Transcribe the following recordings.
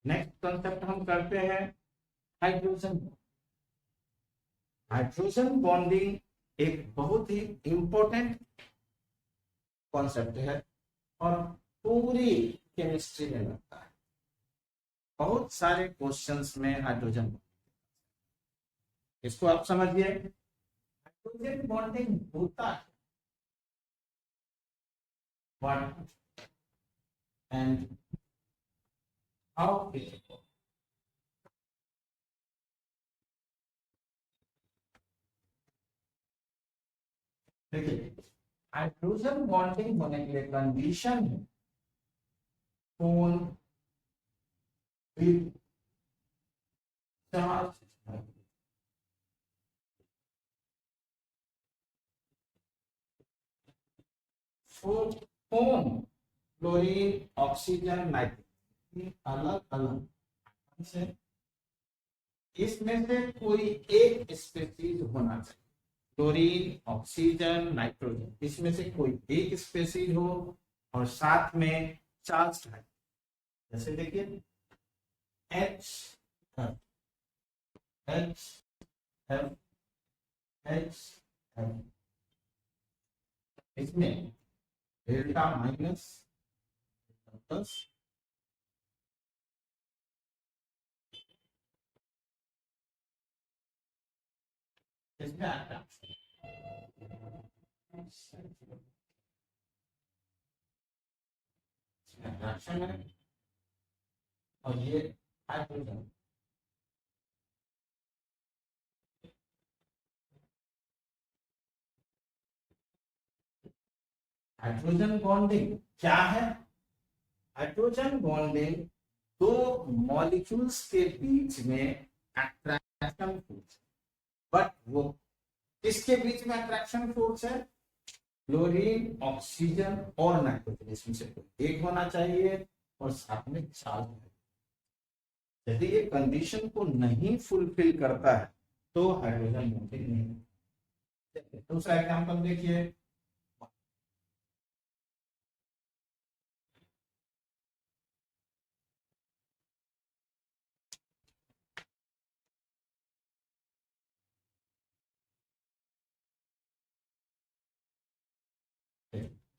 Next concept हम करते हैं हाइड्रोजन। हाइड्रोजन बॉन्डिंग एक बहुत ही इंपॉर्टेंट कॉन्सेप्ट है और पूरी केमिस्ट्री में लगता है। बहुत सारे क्वेश्चंस में हाइड्रोजन, इसको आप समझिए। हाइड्रोजन बॉन्डिंग होता है व्हाट एंड हाउ इट। देखिए, हाइड्रोजन बॉन्डिंग होने के लिए कंडीशन है phone with charge. Phone chlorine oxygen nitrogen अलग अलग से, इसमें से कोई एक स्पेसीज होना चाहिए। क्लोरीन ऑक्सीजन नाइट्रोजन, इसमें से कोई एक स्पेसीज हो और साथ में चार्ज है। जैसे देखिए H H F H F, इसमें डेल्टा माइनस प्लस इसमें अट्रैक्शन है और ये हाइड्रोजन। हाइड्रोजन बॉन्डिंग क्या है? हाइड्रोजन बॉन्डिंग दो मॉलिक्यूल्स के बीच में अट्रैक्शन फोर्स, बट वो किसके बीच में अट्रैक्शन फोर्स है? क्लोरीन ऑक्सीजन और नाइट्रोजन, इसमें से कोई एक होना चाहिए और साथ में चार्ज है। यदि ये कंडीशन को नहीं फुलफिल करता है तो हाइड्रोजन बॉन्डिंग नहीं है। दूसरा एग्जांपल देखिए,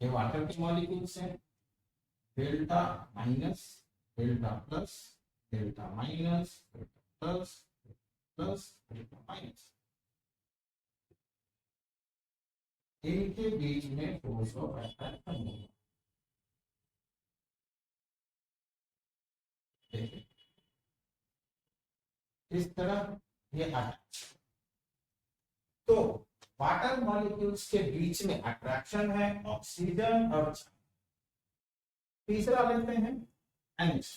ये वाटर के मॉलिक्यूल्स हैं, delta minus delta plus delta minus delta plus plus delta minus, इनके बीच में फोर्स ऑफ अट्रैक्शन होगा। देखिए इस तरह ये अटैच, तो वाटर मॉलिक्यूल्स के बीच में अट्रैक्शन है ऑक्सीजन और चार्ज। तीसरा लेते हैं NH,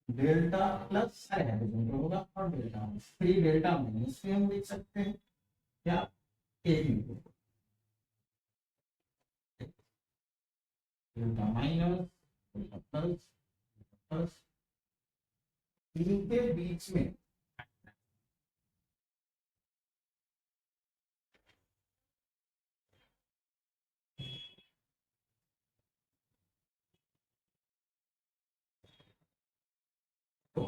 डेल्टा प्लस सारे हाइड्रोजन का होगा और delta minus, free delta minus भी हम लिख सकते हैं या एक ही delta minus delta plus plus, इनके बीच में तो,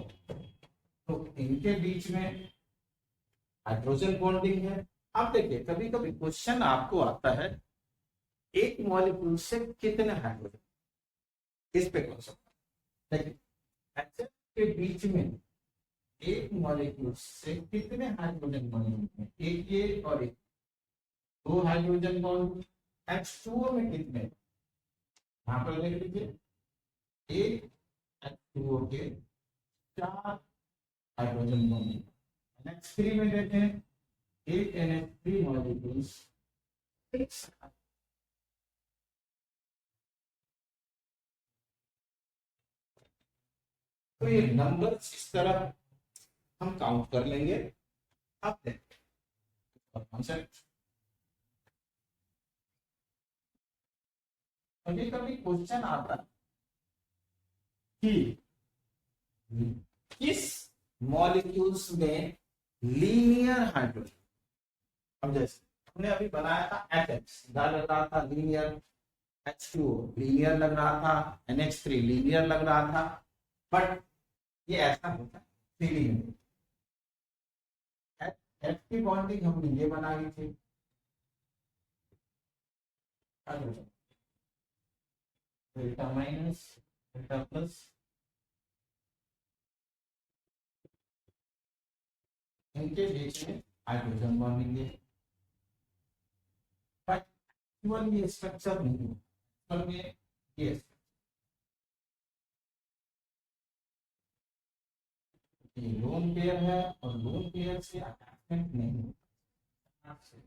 तो इनके बीच में हाइड्रोजन बॉन्डिंग है। आप देखिए कभी कभी क्वेश्चन आपको आता है एक मॉलिक्यूल से कितने हाइड्रोजन, इस पे क्वेश्चन। देखिए HF के बीच में एक मॉलिक्यूल से कितने हाइड्रोजन बॉन्ड हैं? एक ये और एक, दो हाइड्रोजन बॉन्ड। H2O में कितने? यहां पर लिख लीजिए एक H2O के चार हाइड्रोजन बॉन्ड। NH3 में देते हैं एक NH3 मॉलिक्यूल्स सिक्स। तो ये नंबर इस तरह हम काउंट कर लेंगे। अब कॉन्सेप्ट, कभी कभी क्वेश्चन आता है कि किस मॉलिक्यूल्स में लीनियर हाइड्रोजन, अब जैसे हमने अभी बनाया था एटम्स, लग रहा था लीनियर, H2O लीनियर लग रहा था, NH3 लीनियर लग रहा था, बट ये ऐसा होता है थ्री में। F की बॉन्डिंग हमने ये बनाई थी, डेल्टा माइनस डेल्टा प्लस, इनके बीच में हाइड्रोजन बॉन्डिंग है, बट केवल ये स्ट्रक्चर नहीं है, पर ये लोन पेयर है और लोन पेयर से अटैचमेंट नहीं है आपसे।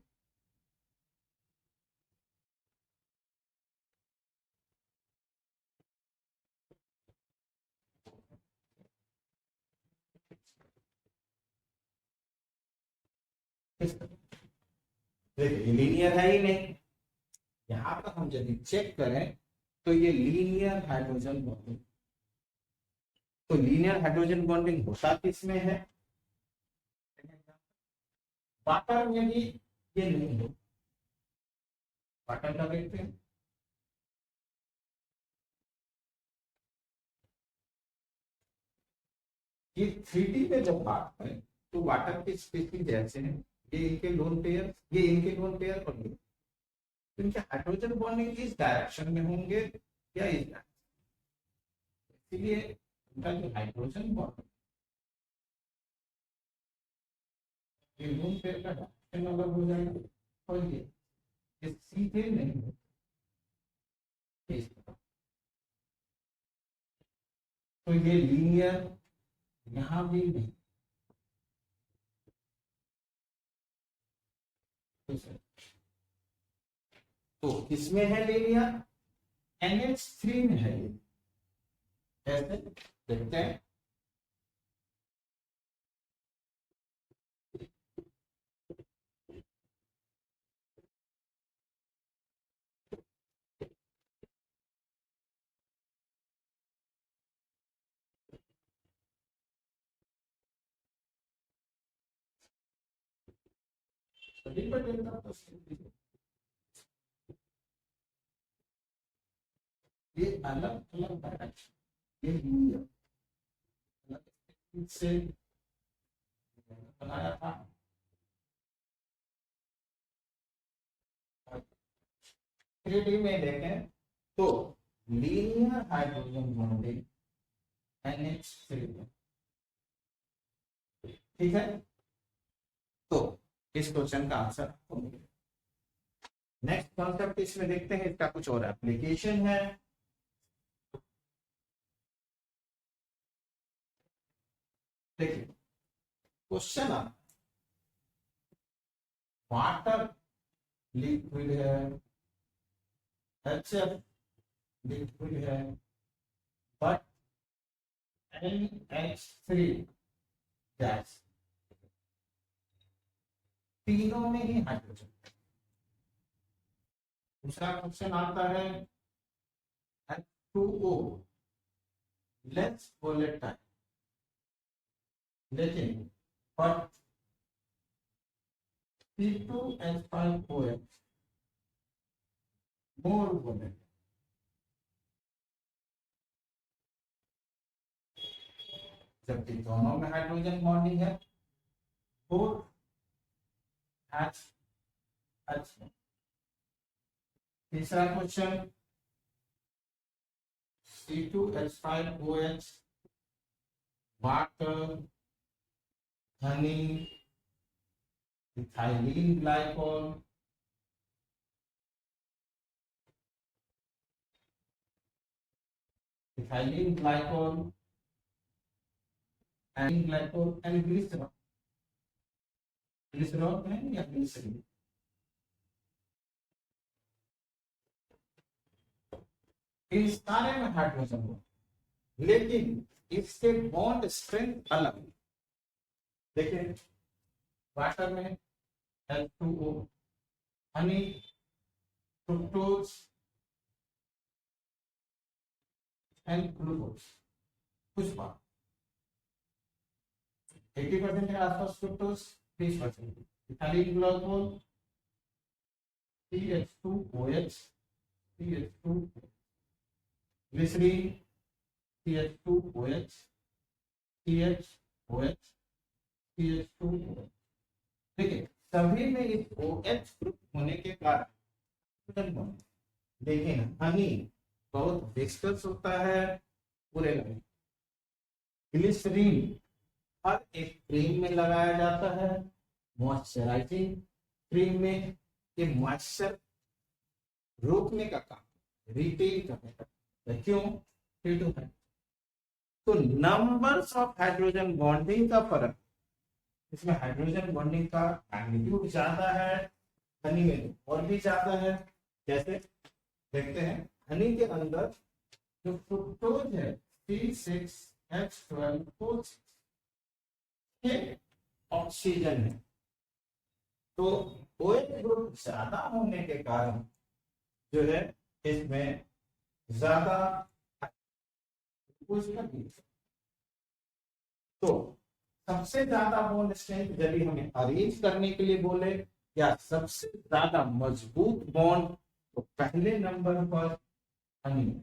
देखिए लीनियर है ही नहीं, यहाँ पर हम यदि चेक करें तो ये लीनियर हाइड्रोजन बॉन्डिंग, तो लीनियर हाइड्रोजन बॉन्डिंग होता किसमें है, वाटर में भी ये नहीं हो, वाटर का देखते हैं, ये 3D पे जब बात करें तो वाटर की स्पीसीज जैसे हैं, ये इनके लोन पेयर, ये इनके लोन पेयर और ये, तो इनके हाइड्रोजन बॉन्डिंग इस डायरेक्शन में होंगे या इस डायरेक्शन, इसलिए इनका जो हाइड्रोजन बॉन्ड ये लोन पेयर का डायरेक्शन अलग हो जाएगा, और ये सीधे नहीं होते इस तरह। तो ये लीनियर यहाँ भी नहीं, तो किसमें है लीनियर, NH3 में है ये, कैसे देखते हैं, सभी पर डेल्टा प्लस, ये अलग अलग डायरेक्शन, ये लीनियर अलग से बनाया था, 3D में देखें तो लीनियर हाइड्रोजन बॉन्डिंग NH3 में, ठीक है, तो इस क्वेश्चन का आंसर नेक्स्ट कॉन्सेप्ट इसमें देखते हैं, इसका कुछ और एप्लीकेशन है। देखिए क्वेश्चन आता, वाटर लिक्विड है, HF लिक्विड है, बट NH3 गैस, तीनों में ही हाइड्रोजन। दूसरा क्वेश्चन आता है H2O लेस वोलेटाइल, लेकिन बट C2H5OH मोर वोलेटाइल, जबकि दोनों में हाइड्रोजन बॉन्डिंग है, बोथ H H। तीसरा question C2H5OH water, Honey, ethylene glycol, ethylene glycol and glycol and glycerol, glycerol है या ग्लिसरीन, इन सारे में हाइड्रोजन हो, लेकिन इसके बॉन्ड स्ट्रेंथ अलग है। देखिए वाटर में H2O, Honey, fructose and glucose, कुछ बात, 80% के आसपास fructose, 20%। Ethylene glycol CH2OH, CH2, glycerine CH2OH, CHOH, CH2OH। देखिए सभी में इस OH ग्रुप होने के कारण, लेकिन हनी बहुत विस्कस होता है पूरे में। ग्लिसरीन हर एक क्रीम में लगाया जाता है, मॉइस्चराइजिंग क्रीम में। ये मॉइस्चर रोकने का काम, रिटेन करने का काम। क्यों? है तो नंबर्स ऑफ हाइड्रोजन बॉन्डिंग का फर्क, इसमें हाइड्रोजन बॉन्डिंग का मैग्नीट्यूड ज्यादा है, हनी में और भी ज्यादा है। जैसे देखते हैं हनी के अंदर जो फ्रुक्टोज है C6H12O6, ये ऑक्सीजन है। तो OH ग्रुप ज्यादा होने के कारण जो है इसमें ज्यादा तो सबसे ज्यादा बॉन्ड स्ट्रेंथ यदि हमें अरेंज करने के लिए बोले या सबसे ज्यादा मजबूत बॉन्ड, तो पहले नंबर पर हनी,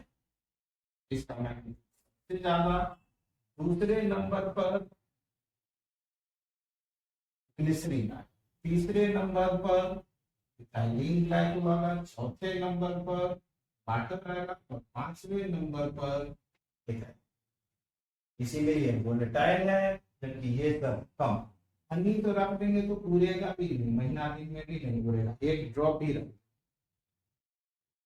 इसका मैग्नीट्यूड सबसे ज्यादा। दूसरे नंबर पर ग्लिसरीन, तीसरे नंबर पर इथाइलिन ग्लाइकोल आएगा, चौथे नंबर पर वाटर आएगा और पांचवें नंबर पर इथाइल। इसीलिए ये वोलेटाइल है, जबकि ये सब कम। हनी तो रख देंगे तो पूरेगा भी नहीं, महीना दिन में भी नहीं पूरेगा, एक ड्रॉप ही रख।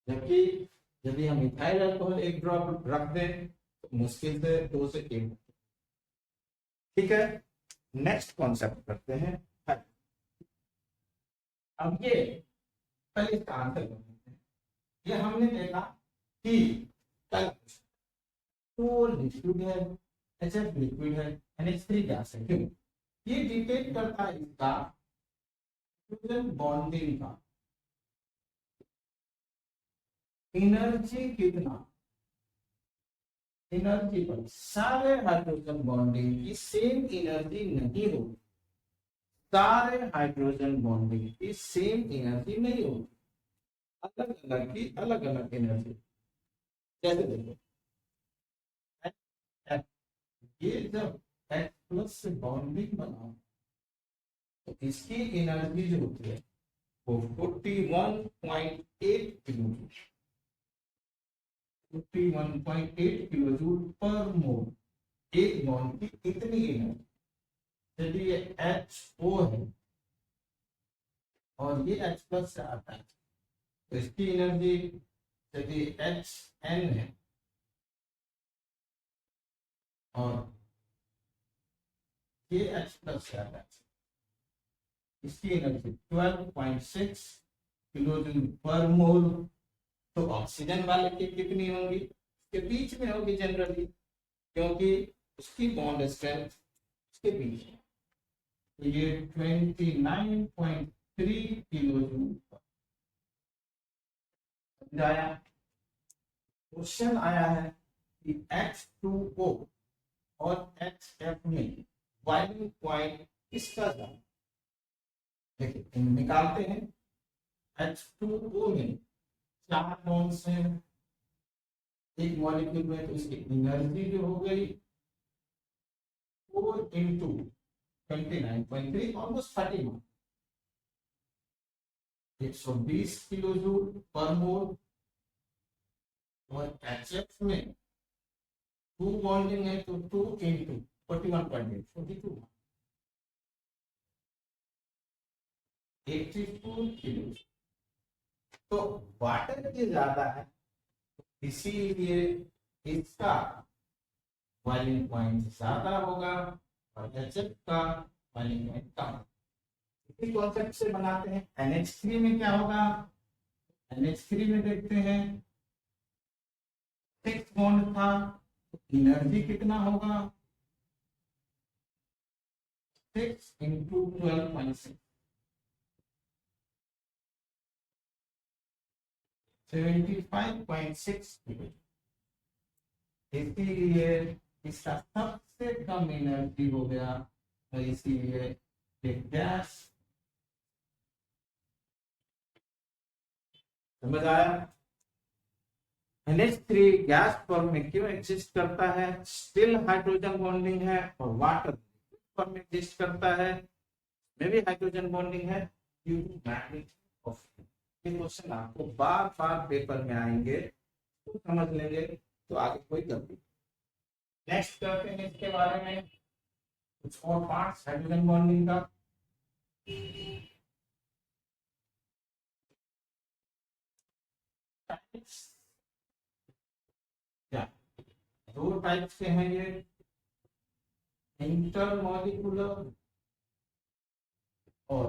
जबकि यदि हम इथाइल अल्कोहल एक ड्रॉप रख दें तो मुश्किल से 2 से 3। ठीक है, नेक्स्ट कॉन्सेप्ट करते हैं। अब ये पहले इसका आंसर करते हैं। ये हमने देखा कि तो लिक्विड है, HF लिक्विड है, NH3 गैस है। क्यों? ये डिपेंड करता है इसका हाइड्रोजन बॉन्डिंग का एनर्जी कितना, एनर्जी पर। सारे हाइड्रोजन बॉन्डिंग की सेम एनर्जी नहीं होगी, सारे हाइड्रोजन बॉन्डिंग की सेम एनर्जी नहीं होगी, अलग अलग की अलग अलग एनर्जी। जैसे देखो ये जब H+ से बॉन्डिंग बना तो इसकी एनर्जी जो होती है वो 41.8 किलोजूल, 51.8 किलोजूल पर मोल। एक बॉन्ड की इतनी एनर्जी। यदि ये HO है और ये H+ से आता है तो इसकी एनर्जी, यदि HN है और ये H+ से आता है, इसकी एनर्जी 12.6 किलोजूल पर मोल। तो ऑक्सीजन वाले की कितनी होंगी? इसके बीच में होगी जनरली, क्योंकि उसकी बॉन्ड स्ट्रेंथ उसके बीच में। तो ये 29.3 किलोजूल पर आया। क्वेश्चन आया है कि H2O और HF में बॉइलिंग पॉइंट किसका ज्यादा? देखिए निकालते हैं। H2O में 4 बॉन्ड्स हैं एक मॉलिक्यूल में, तो इसकी एनर्जी जो हो गई 4 into 29.3, ऑलमोस्ट 31, 120 किलोजूल पर मोल। और HF में 2 बॉन्डिंग है तो 2 into 41.8, 42, 82 किलो। तो वाटर की ज्यादा है, इसीलिए इसका बॉइलिंग पॉइंट ज्यादा होगा और HF का बॉइलिंग पॉइंट कम। इसी कॉन्सेप्ट से बनाते हैं। NH3 में क्या होगा? NH3 में देखते हैं 6 बॉन्ड था, एनर्जी कितना होगा? 6 into 12.6, 75.6 किलो। इसीलिए इसका सबसे कम एनर्जी हो गया तो इसीलिए एक गैस। समझ आया? NH3 गैस फॉर्म में क्यों एग्जिस्ट करता है? स्टिल हाइड्रोजन बॉन्डिंग है, और वाटर फॉर्म में एग्जिस्ट करता है, में भी हाइड्रोजन बॉन्डिंग है, ड्यू टू मैग्नेटिक ऑफ। ये क्वेश्चन आपको बार बार पेपर में आएंगे, तो समझ लेंगे तो आगे कोई गलती। नेक्स्ट करते हैं इसके बारे में कुछ और पार्ट्स हाइड्रोजन बॉन्डिंग का। क्या दो टाइप्स के हैं ये, इंटरमॉलिक्यूलर और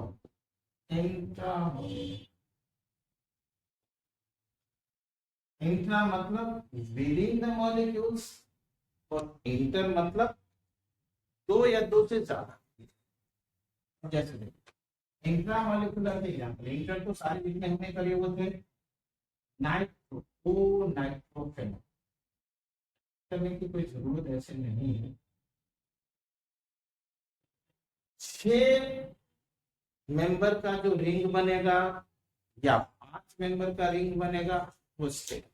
इंट्रामॉलिक्यूलर। इंट्रा मतलब विद इन द मॉलिक्यूल्स, और इंटर मतलब दो या दो से ज्यादा। जैसे देखो इंट्रामॉलिक्यूलर के एग्जांपल, इंटर तो सारे जितने हमने करे वो थे नाइट्रो ओ नाइट्रोफेनॉल, करने की कोई जरूरत ऐसे नहीं है। 6 मेंबर का जो रिंग बनेगा या 5 मेंबर का रिंग बनेगा वो स्टेबल।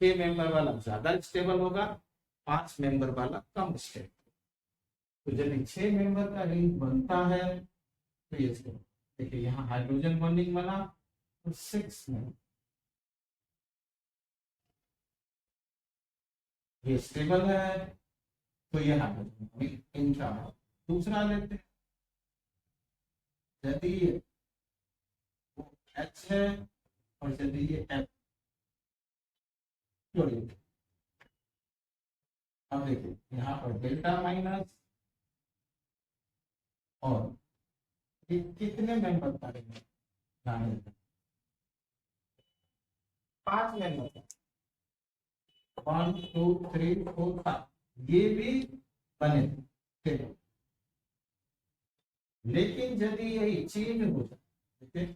6 मेंबर वाला ज्यादा स्टेबल होगा, 5 मेंबर वाला कम स्टेबल। तो जब 6 मेंबर का रिंग बनता है तो ये स्टेबल। देखिए यहाँ हाइड्रोजन बॉन्डिंग बना तो 6 में ये स्टेबल है, तो ये हाइड्रोजन इंट्रा। दूसरा लेते हैं, यदि ये H है और यदि ये F। अब देखिए यहाँ पर डेल्टा माइनस, और कितने मेंबर का रिंग है? 5 मेंबर का, 1 2 3 4 5, ये भी बने थे। लेकिन यदि यही चेंज हो जाए, देखिए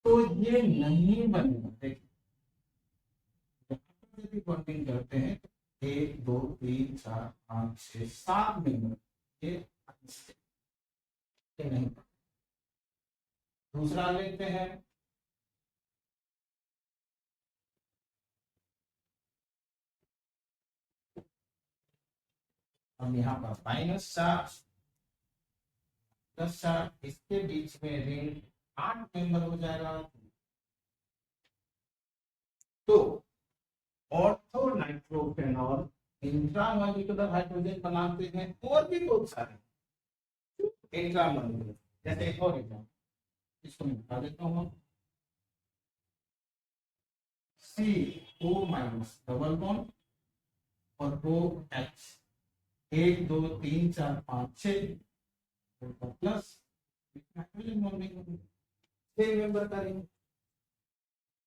तो ये नहीं बनेगा। देखिए यदि बॉन्डिंग करते हैं तो 1 2 3 4 5 6 7 मेंबर, ये नहीं। दूसरा लेते हैं, हम यहाँ पर -4 +4, इसके बीच में रिंग 8 मेंबर हो जाएगा। तो ऑर्थो नाइट्रोफेनॉल इंट्रामॉलिक्यूलर हाइड्रोजन बनाते हैं, और भी बहुत सारे इंट्रामॉलिक्यूलर। जैसे एक और एग्जाम्पल इसको मैं बता देता हूँ, CO- डबल बॉन्ड और OH, 1 2 3 4 5 6 plus hydrogen bonding 6 member का रिंग।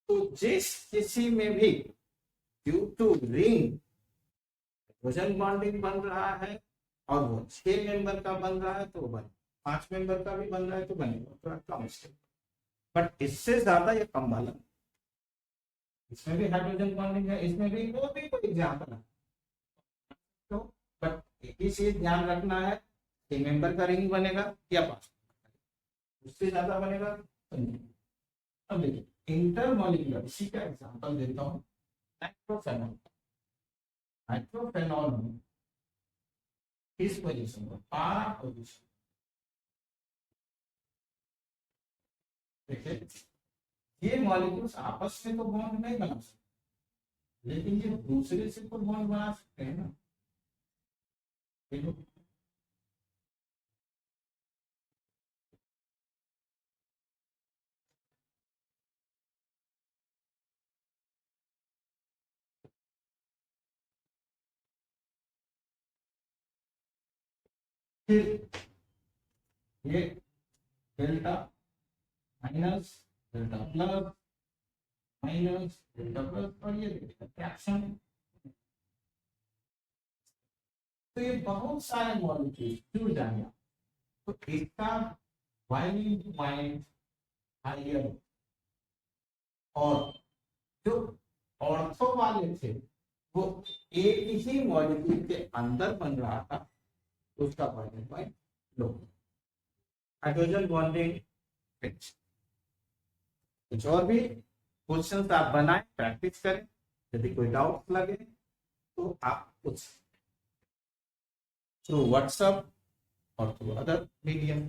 तो जिस किसी में भी due to ring hydrogen bonding बन रहा है और वो 6 मेंबर का बन रहा है, तो बन 5 मेंबर का भी बन रहा है तो बनेगा थोड़ा कम स्टेप। बट इससे ज्यादा ये कम वाला, इसमें भी हाइड्रोजन बॉन्डिंग है, इसमें भी, वो भी कोई एग्जाम्पल है। तो बट एक ही चीज ध्यान रखना है कि मेंबर का रिंग बनेगा या 5, उससे ज्यादा बनेगा तो नहीं। अब देखिए इंटरमॉलिक्यूलर, इसी का एग्जांपल देता हूँ, नाइट्रोफेनॉल। नाइट्रोफेनॉल में किस पोजीशन पर? 12 पोजीशन। देखिए ये मॉलिक्यूल्स आपस में तो बॉन्ड नहीं बना सकते, लेकिन ये दूसरे से तो बॉन्ड बना सकते हैं ना। देखो फिर ये delta minus, delta plus, minus delta plus, और ये रिएक्शन। तो ये बहुत सारे मॉलिक्यूल जुड़ जाएंगे, तो इसका बॉइलिंग पॉइंट हाइयर और जो ऑर्थो वाले थे वो एक ही मॉलिक्यूल के अंदर बन रहा था, तो उसका boiling point low. Hydrogen bonding finish. कुछ और भी क्वेश्चंस आप बनाएं, प्रैक्टिस करें, यदि कोई डाउट लगे तो आप कुछ थ्रू व्हाट्सएप और थ्रू अदर मीडियम